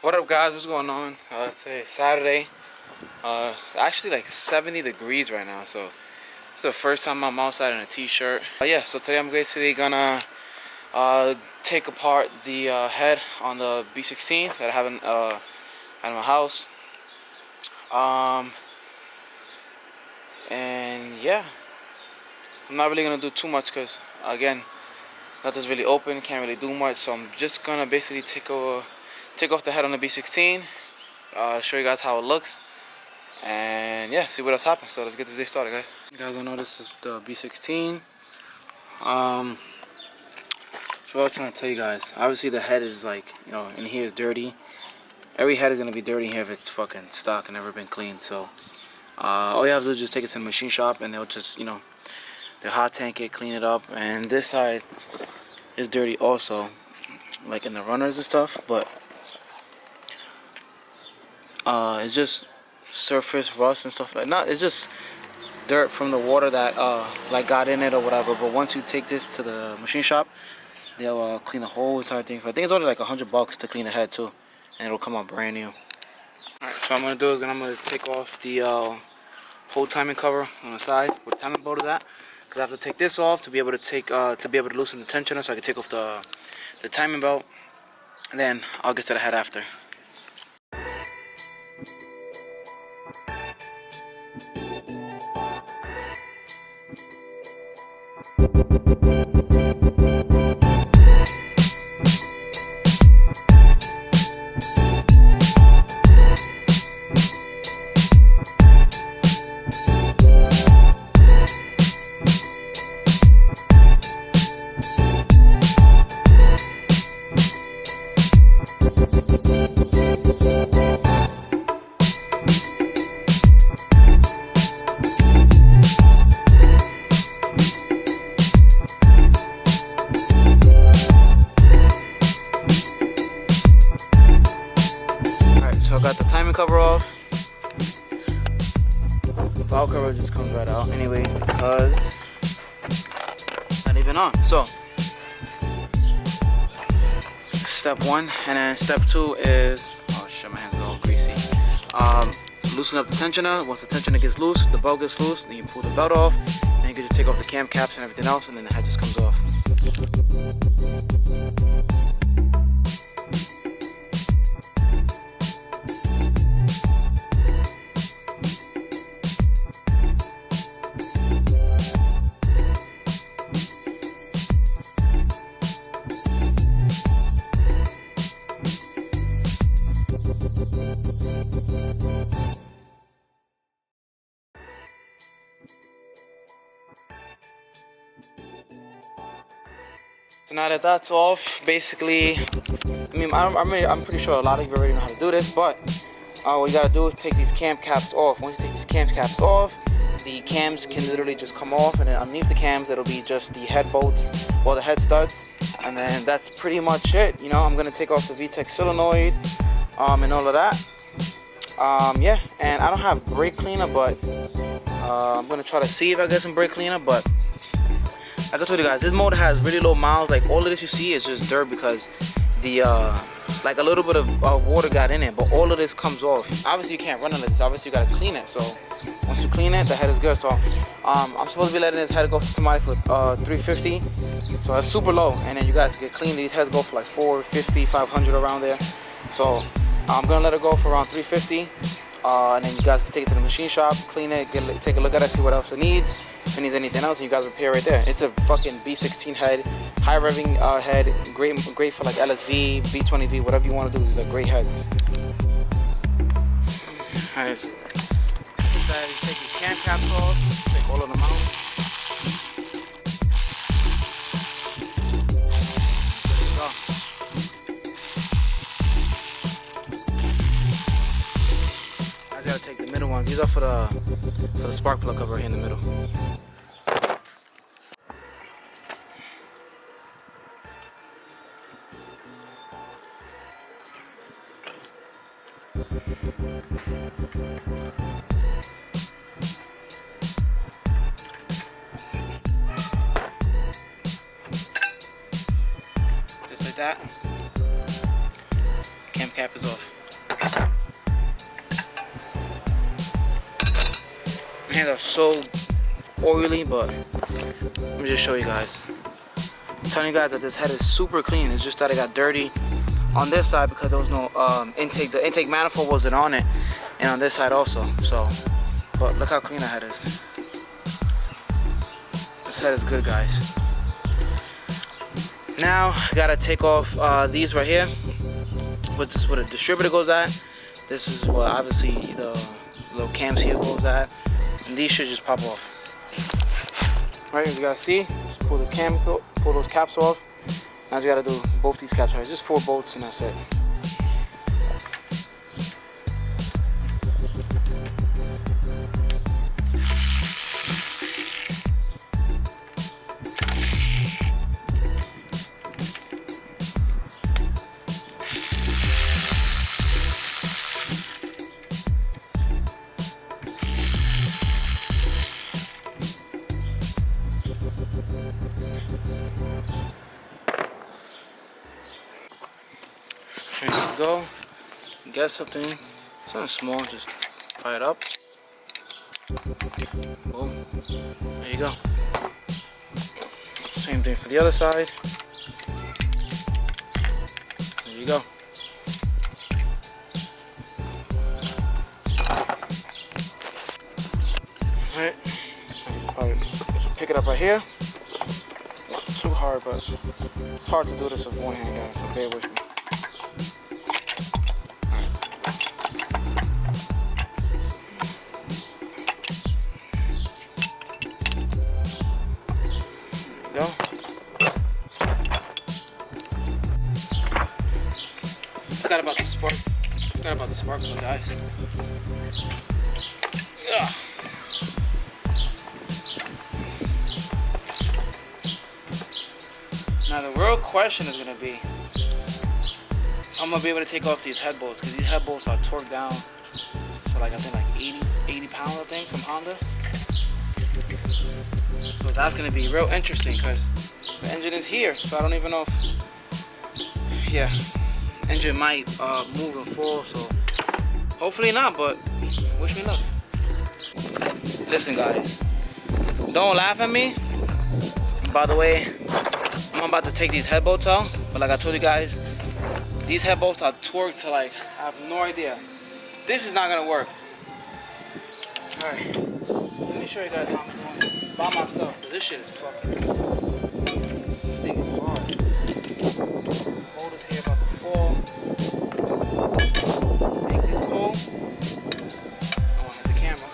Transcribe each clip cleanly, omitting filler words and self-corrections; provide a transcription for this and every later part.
What up, guys? What's going on? Today is Saturday. It's actually like 70 degrees right now, so it's the first time I'm outside in a t-shirt. Yeah, so today I'm basically gonna take apart the head on the B16 that I have in my house. And yeah, I'm not really gonna do too much because again, nothing's really open, can't really do much. So I'm just gonna basically take off the head on the B16, show you guys how it looks, and yeah, see what else happens. So let's get this day started, guys. You guys don't know this is the B16. So what I was trying to tell you guys, obviously the head is like, you know, in here is dirty. Every head is gonna be dirty here if it's fucking stock and never been cleaned. So all you have to do is just take it to the machine shop and they'll just, you know, they'll hot tank it, clean it up. And this side is dirty also, like in the runners and stuff, but it's just surface rust and stuff like that. It's just dirt from the water that like got in it or whatever. But once you take this to the machine shop, they'll clean the whole entire thing. I think it's only like $100 to clean the head too, and it'll come out brand new. Alright, so what I'm gonna do is I'm gonna take off the whole timing cover on the side where the timing bolt is at, because I have to take this off to be able to loosen the tensioner, so I can take off the timing belt, and then I'll get to the head after. So I got the timing cover off. The valve cover just comes right out anyway because it's not even on. So step one, and then step two is, oh shit, my hands are all greasy. Loosen up the tensioner. Once the tensioner gets loose, the belt gets loose, then you pull the belt off, and you can just take off the cam caps and everything else, and then the head just comes off. So now that that's off, basically, I mean, I'm pretty sure a lot of you already know how to do this, but what you gotta do is take these cam caps off. Once you take these cam caps off, the cams can literally just come off, and then underneath the cams, it'll be just the head bolts or the head studs, and then that's pretty much it. You know, I'm gonna take off the VTEC solenoid and all of that. Yeah, and I don't have brake cleaner, but I'm gonna try to see if I get some brake cleaner, but like I told you guys, this motor has really low miles. Like all of this you see is just dirt because the like a little bit of water got in it, but all of this comes off. Obviously you can't run on this, obviously you gotta clean it. So once you clean it, the head is good. So I'm supposed to be letting this head go to somebody for 350, so that's super low. And then you guys get clean, these heads go for like 450, 500 around there. So I'm gonna let it go for around 350, and then you guys can take it to the machine shop, clean it, take a look at it, see what else it needs. If it needs anything else, and you guys repair right there. It's a fucking B16 head, high revving head, great for like LSV, B20V, whatever you want to do. These are great heads. Alright, so decided to take these cam caps off, take all of them out. There you go. I just gotta take the middle ones. These are for the spark plug cover here in the middle. Just like that. Cam cap is off. hands are so oily, but let me just show you guys. I'm telling you guys that this head is super clean. It's just that it got dirty on this side because there was no intake. The intake manifold wasn't on it, and on this side also. So, but look how clean the head is. This head is good, guys. Now I gotta take off these right here. Which is what a distributor goes at. This is what obviously the little cams here goes at, and these should just pop off. Right, as you guys see, just pull the cam, pull those caps off. Now you gotta do both these caps right. Just 4 bolts and that's it. There you go. Get something small, just tie it up. Boom. There you go. Same thing for the other side. There you go. Alright. Probably just pick it up right here. Not too hard, but it's hard to do this with one hand, guys, so bear with me. Go. Forgot about the spark. Forgot about the spark plug, guys. Ugh. Now the real question is gonna be, I'm gonna be able to take off these head bolts because these head bolts are torqued down to like I think like 80 pounds I think from Honda. So that's gonna be real interesting because the engine is here, so I don't even know if, yeah, engine might move and fall, so hopefully not, but wish me luck. Listen guys, don't laugh at me. By the way, I'm about to take these head bolts out, but like I told you guys, these head bolts are torqued to like, I have no idea. This is not gonna work. Alright, let me show you guys how I'm doing this by myself, because this shit is fucking, this thing is hard. Bolt is here about to fall. Take this bolt. I want to hit the camera.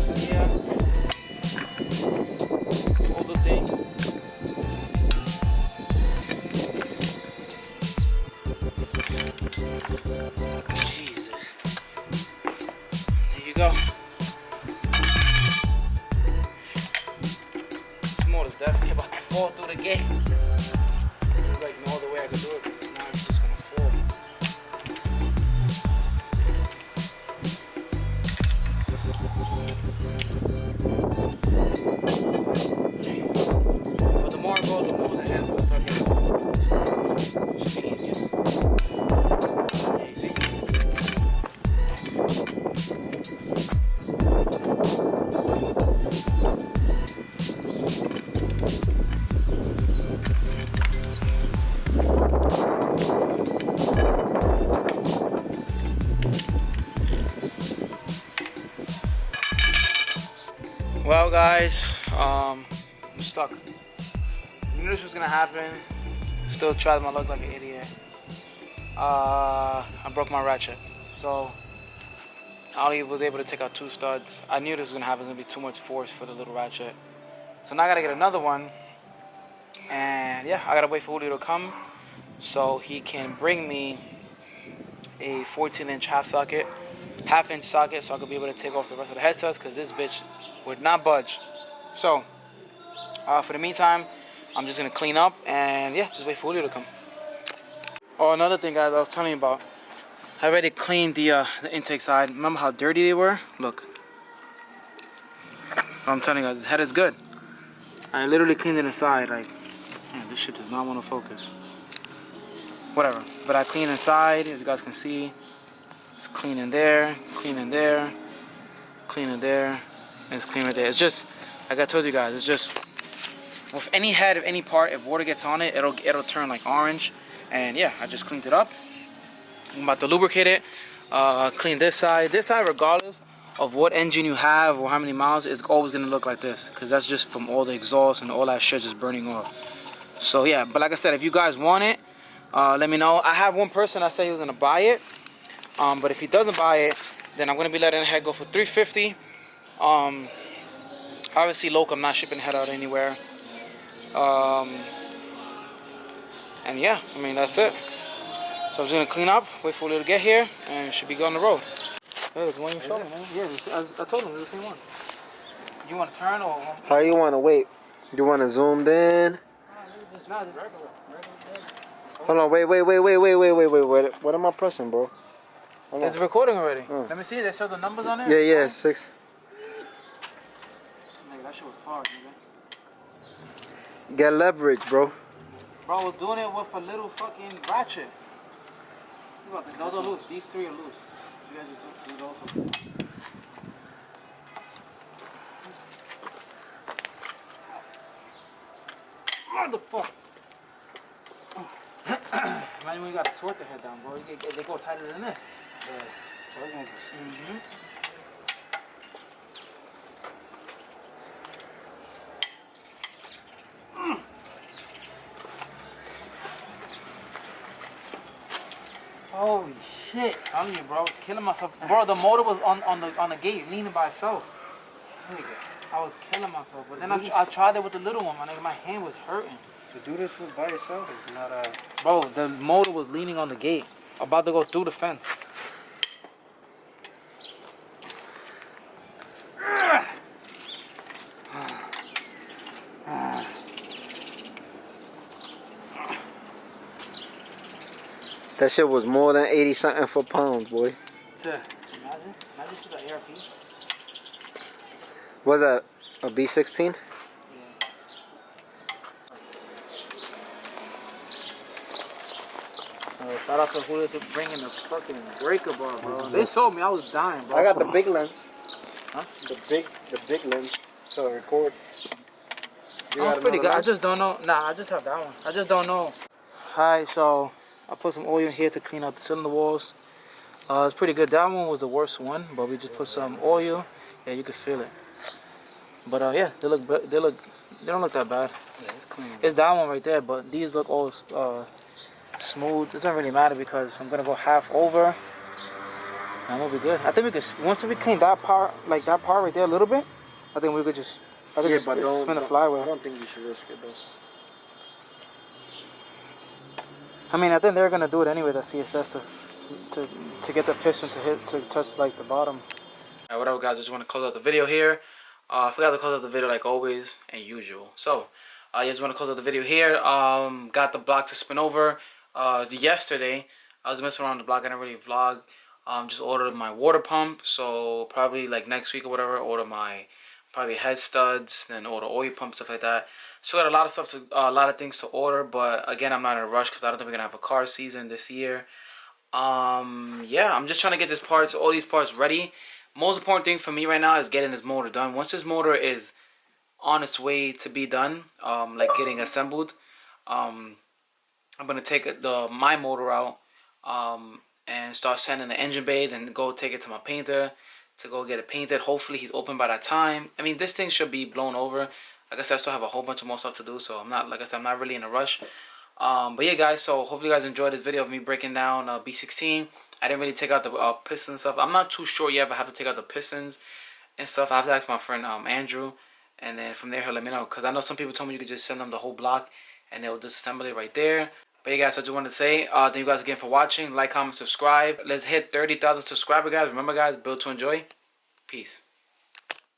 So yeah. Hold the thing. Jesus. There you go. Definitely about to fall through the gate. There's like no other way I could do it, but now it's just gonna fall. But the more I go, the more the hands will start getting cold. It should be easier. Well guys, I'm stuck. I knew this was gonna happen. Still tried my luck like an idiot. I broke my ratchet. So I only was able to take out 2 studs. I knew this was gonna happen. It's gonna be too much force for the little ratchet. So now I gotta get another one. And yeah, I gotta wait for Julio to come so he can bring me a 14-inch half-inch socket, so I could be able to take off the rest of the head studs because this bitch would not budge. So for the meantime, I'm just gonna clean up and yeah, just wait for Julio to come. Oh, another thing guys, I was telling you about, I already cleaned the intake side. Remember how dirty they were? Look. I'm telling you guys, this head is good. I literally cleaned it inside. Like, man, this shit does not want to focus. Whatever. But I cleaned inside, as you guys can see. It's clean in there, clean in there, clean in there. And it's clean right there. It's just, like I told you guys, it's just, with any head of any part, if water gets on it, it'll turn like orange. And yeah, I just cleaned it up. I'm about to lubricate it. Clean this side. This side, regardless of what engine you have or how many miles, it's always gonna look like this, because that's just from all the exhaust and all that shit just burning off. So yeah, but like I said, if you guys want it, let me know. I have one person that said he was gonna buy it, but if he doesn't buy it, then I'm gonna be letting the head go for $350. Obviously local, I'm not shipping the head out anywhere. And yeah, I mean, that's it. So I'm just gonna clean up, wait for it to get here, and it should be good on the road. Hey, it's the one you showed me, man. Yeah, I told him it's the same one. You want to turn or? How you want to wait? You want to zoom in? Hold on, wait. What am I pressing, bro? It's recording already. Let me see. They show the numbers on there. Yeah, 6. Nigga, that shit was hard, nigga. Get leverage, bro. Bro, I was doing it with a little fucking ratchet. Those are loose. These 3 are loose. You guys just do those also. Motherfucker. Imagine when you got to torque the head down, bro. They go tighter than this. Holy shit! I'm telling you, bro, I was killing myself. Bro, the motor was on the gate, leaning by itself. Nigga, I was killing myself. But then I tried it with the little one, my nigga. My hand was hurting. To do this with by yourself is not a... Bro, the motor was leaning on the gate, about to go through the fence. That shit was more than 80 something for pounds, boy. Imagine to the ARP. Was that a B16? Shout out to Julio for bringing the fucking breaker bar, bro. They sold me, I was dying, bro. I got the big lens. Huh? The big lens to record. That was pretty good. I just don't know. Nah, I just have that one. I just don't know. Alright, so I put some oil in here to clean out the cylinder walls. It's pretty good. That one was the worst one, but we just put some oil. Yeah, you can feel it. But yeah, they don't look that bad. Yeah, it's clean. It's that one right there, but these look all smooth. It doesn't really matter because I'm gonna go half over, and we'll be good. I think we could, once we clean that part, like that part right there a little bit, I think we could just, spin the flywheel. I don't think you should risk it though. I mean, I think they're gonna do it anyway. That CSS to get the piston to touch like the bottom. Alright, whatever, guys. I just want to close out the video here. I forgot to close out the video like always and usual. So I just want to close out the video here. Got the block to spin over. Yesterday I was messing around the block. I didn't really vlog. Just ordered my water pump. So probably like next week or whatever, order my probably head studs, then order oil pump, stuff like that. So got a lot of stuff to, a lot of things to order. But again, I'm not in a rush because I don't think we're gonna have a car season this year. Yeah, I'm just trying to get all these parts ready. Most important thing for me right now is getting this motor done. Once this motor is on its way to be done, like getting assembled, I'm gonna take my motor out and start sending the engine bay, then go take it to my painter to go get it painted. Hopefully he's open by that time. I mean, this thing should be blown over. Like I said, I still have a whole bunch of more stuff to do, so I'm not really in a rush. But yeah, guys, so hopefully you guys enjoyed this video of me breaking down B16. I didn't really take out the piston stuff. I'm not too sure yet if I have to take out the pistons and stuff. I have to ask my friend Andrew, and then from there he'll let me know. Because I know some people told me you could just send them the whole block and they'll disassemble it right there. But yeah, guys, so I just wanted to say thank you guys again for watching. Like, comment, subscribe. Let's hit 30,000 subscribers, guys. Remember, guys, build to enjoy. Peace.